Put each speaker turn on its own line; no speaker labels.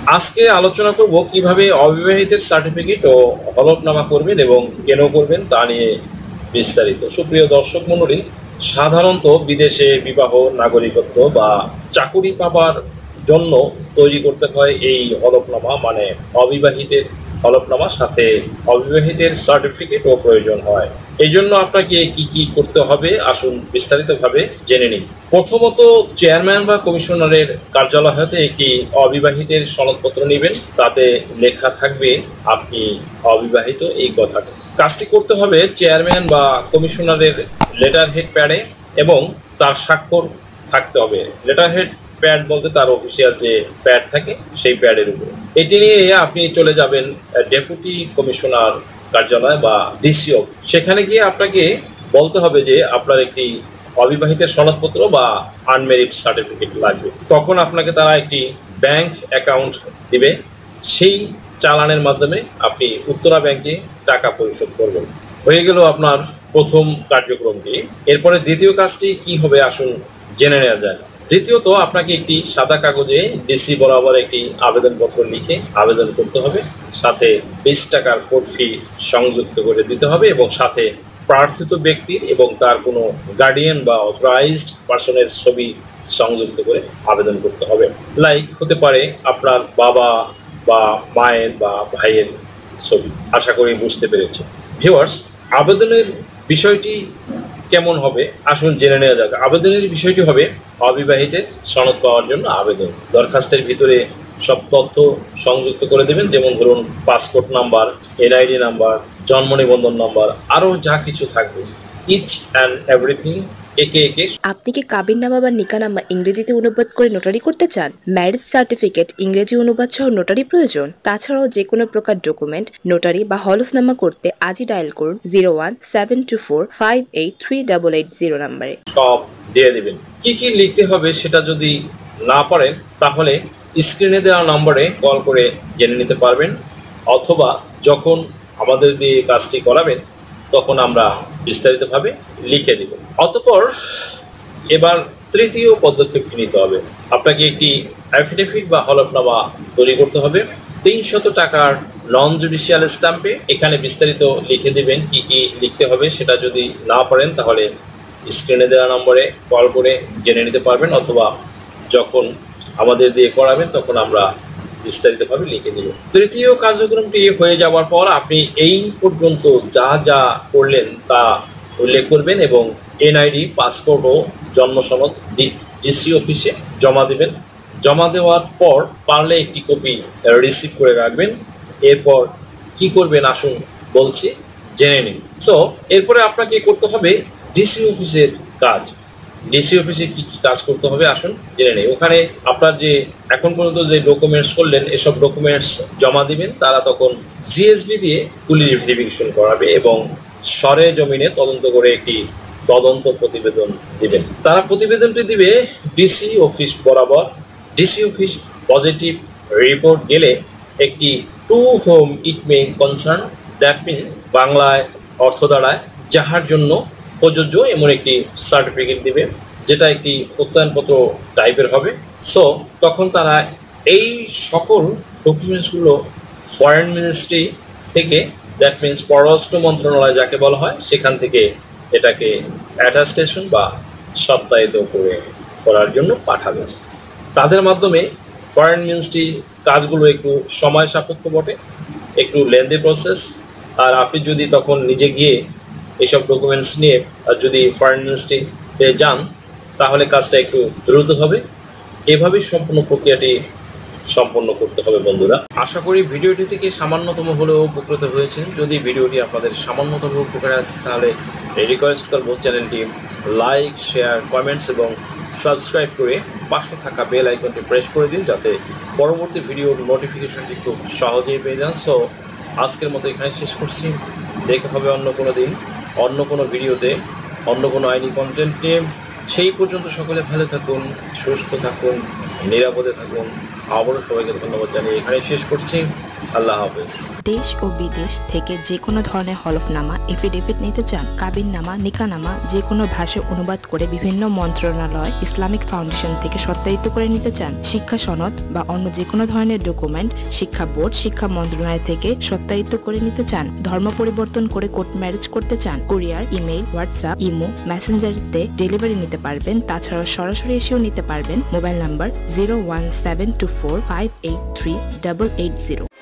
আজকে আলোচনা করব কিভাবে অবিবাহিতের সার্টিফিকেট ও হলফনামা করবেন এবং কেন করবেন তা নিয়ে বিস্তারিত। সুপ্রিয় দর্শক মণ্ডলী, সাধারণত বিদেশে বিবাহ, নাগরিকত্ব বা চাকুরি পাবার জন্য তৈরি করতে হয় এই হলফনামা, মানে অবিবাহিতের হলফনামা, সাথে অবিবাহিতের সার্টিফিকেটও প্রয়োজন হয়। এই জন্য আপনাকে কি কি করতে হবে আসুন বিস্তারিতভাবে জেনে নিন। প্রথমত, চেয়ারম্যান বা কমিশনারের কার্যালয় হতে একটি অবিবাহিতের সনদপত্র নেবেন। তাতে লেখা থাকবে আপনি অবিবাহিত এই কথাটা। কাজটি করতে হবে চেয়ারম্যান বা কমিশনারের লেটার হেড প্যাডে এবং তার স্বাক্ষর থাকতে হবে। লেটার হেড প্যাড বলতে তার অফিসিয়াল যে প্যাড থাকে সেই প্যাডের উপরে। এটি নিয়ে আপনি চলে যাবেন ডেপুটি কমিশনার কার্যালয় বা ডিসিও। সেখানে গিয়ে আপনাকে বলতে হবে যে আপনার একটি অবিবাহিতের সনদপত্র বা আনমেরিড সার্টিফিকেট লাগবে। তখন আপনাকে তারা একটি ব্যাংক অ্যাকাউন্ট দিবে। সেই চালানের মাধ্যমে আপনি উত্তরা ব্যাংকে টাকা পরিশোধ করবেন। হয়ে গেল আপনার প্রথম কার্যক্রমটি। এরপরে দ্বিতীয় কাজটি কি হবে আসুন জেনে নেওয়া যায়। দ্বিতীয়ত, আপনাকে একটি সাদা কাগজে ডিসি বরাবর একটি আবেদনপত্র লিখে আবেদন করতে হবে। সাথে 20 টাকার কোর্ট ফি সংযুক্ত করে দিতে হবে এবং সাথে প্রার্থিত ব্যক্তির এবং তার কোনো গার্ডিয়ান বা অথরাইজড পার্সনের ছবি সংযুক্ত করে আবেদন করতে হবে। লাইক হতে পারে আপনার বাবা বা মায়ের বা ভাইয়ের ছবি। আশা করি বুঝতে পেরেছি। ভিউয়ার্স, আবেদনের বিষয়টি কেমন হবে আসুন জেনে নেওয়া যাক। আবেদনের বিষয়টি হবে অবিবাহিতের সনদ পাওয়ার জন্য আবেদন। দরখাস্তের ভিতরে সব তথ্য সংযুক্ত করে দেবেন, যেমন ধরুন পাসপোর্ট নাম্বার, এনআইডি নাম্বার, জন্ম নিবন্ধন নাম্বার, আরও যা কিছু থাকবে ইচ অ্যান্ড এভরিথিং একে একে।
আপনি কি কাবিননামা বা নিকানামা ইংরেজিতে অনুবাদ করে নোটারি করতে চান? ম্যারেজ সার্টিফিকেট ইংরেজি অনুবাদ সহ নোটারি প্রয়োজন? তাছাড়াও যে কোনো প্রকার ডকুমেন্ট নোটারি বা হলফনামা করতে আজই ডায়াল করুন 0172458388 নম্বরে।
সব দিয়ে দেবেন। কি কি লিখতে হবে সেটা যদি না পারেন তাহলে স্ক্রিনে দেওয়া নম্বরে কল করে জেনে নিতে পারবেন, অথবা যখন আমাদের দিয়ে কাজটি করাবেন তখন আমরা বিস্তারিতভাবে লিখে দেব। অতঃপর এবার তৃতীয় পদক্ষেপটি নিতে হবে। আপনাকে একটি অ্যাফিডেভিট বা হলফনামা তৈরি করতে হবে 300 টাকার নন জুডিশিয়াল স্ট্যাম্পে। এখানে বিস্তারিত লিখে দেবেন কি কি লিখতে হবে। সেটা যদি না পারেন তাহলে স্ক্রিনে দেওয়া নম্বরে কল করে জেনে নিতে পারবেন, অথবা যখন আমাদের দিয়ে করাবেন তখন আমরা বিস্তারিতভাবে লিখে দেব। তৃতীয় কার্যক্রমটি হয়ে যাওয়ার পর আপনি এই পর্যন্ত যা যা করলেন তা উল্লেখ করবেন এবং এনআইডি, পাসপোর্ট ও জন্ম সনদ ডিসি অফিসে জমা দেবেন। জমা দেওয়ার পর পারলে একটি কপি রিসিভ করে রাখবেন। এরপর কি করবেন আসুন বলছি, জেনে নিন। সো এরপরে আপনাকে করতে হবে ডিসি অফিসের কাজ। ডিসি অফিসে কি কি কাজ করতে হবে আসুন জেনে নেই। ওখানে আপনার যে এখন পর্যন্ত যে ডকুমেন্টস করলেন এসব ডকুমেন্টস জমা দিবেন। তারা তখন জিএসবি দিয়ে পুলিশ ভেরিফিকেশন করাবে এবং সরে জমিনে তদন্ত করে একটি তদন্ত প্রতিবেদন দিবেন। তারা প্রতিবেদনটি দিবে ডিসি অফিস বরাবর। ডিসি অফিস পজিটিভ রিপোর্ট গেলে একটি to whom it may concern, that mean বাংলায় অর্থ দাঁড়ায় যাহার জন্য প্রযোজ্য এমন একটি সার্টিফিকেট দিবে, যেটা একটি প্রত্যয়নপত্র টাইপের হবে। সো তখন তারা এই সকল ডকুমেন্টসগুলো ফরেন মিনিস্ট্রি থেকে, দ্যাট মিনস পররাষ্ট্র মন্ত্রণালয় যাকে বলা হয়, সেখান থেকে এটাকে অ্যাটাস্টেশন বা সত্যায়িত করার জন্য পাঠাবে। তাদের মাধ্যমে ফরেন মিনিস্ট্রি কাজগুলো একটু সময় সাপেক্ষ বটে, একটু লেন্দি প্রসেস। আর আপনি যদি তখন নিজে গিয়ে এইসব ডকুমেন্টস নিয়ে যদি ফরেন মিনিস্ট্রিতে যান তাহলে কাজটা একটু দ্রুত হবে। এভাবেই সম্পূর্ণ প্রক্রিয়াটি সম্পন্ন করতে হবে বন্ধুরা। আশা করি ভিডিওটি থেকে সামান্যতম হলেও উপকৃত হয়েছেন। যদি ভিডিওটি আপনাদের সামান্যতম উপকারে আসে তাহলে রিকোয়েস্ট করব চ্যানেলটি লাইক, শেয়ার, কমেন্টস এবং সাবস্ক্রাইব করে পাশে থাকা বেল আইকনটি প্রেস করে দিন, যাতে পরবর্তী ভিডিওর নোটিফিকেশনটি খুব সহজেই পেয়ে যান। সো আজকের মতো এখানে শেষ করছি। দেখা হবে অন্য কোনো দিন, অন্য কোনো ভিডিওতে, অন্য কোনো আইনি কন্টেন্ট নিয়ে। সেই পর্যন্ত সকলে ভালো থাকুন, সুস্থ থাকুন, নিরাপদে থাকুন। আবারও সবাইকে ধন্যবাদ জানিয়ে এখানে শেষ করছি। আল্লাহ হাফেজ।
দেশ ও বিদেশ থেকে যে কোনো ধরনের হলফনামা, এফিডেভিট নিতে চান, কাবিননামা, নিকানামা যে কোনো ভাষায় অনুবাদ করে বিভিন্ন মন্ত্রণালয়, ইসলামিক ফাউন্ডেশন থেকে সত্যায়িত করে নিতে চান, শিক্ষা সনদ বা অন্য যে কোনো ধরনের ডকুমেন্ট শিক্ষা বোর্ড, শিক্ষা মন্ত্রণালয় থেকে সত্যায়িত করে নিতে চান, ধর্ম পরিবর্তন করে কোর্ট ম্যারেজ করতে চান, কুরিয়ার, ইমেইল, হোয়াটসঅ্যাপ, ইমো, মেসেঞ্জারিতে ডেলিভারি নিতে পারবেন। তাছাড়াও সরাসরি এসেও নিতে পারবেন। Mobile number 01724583880।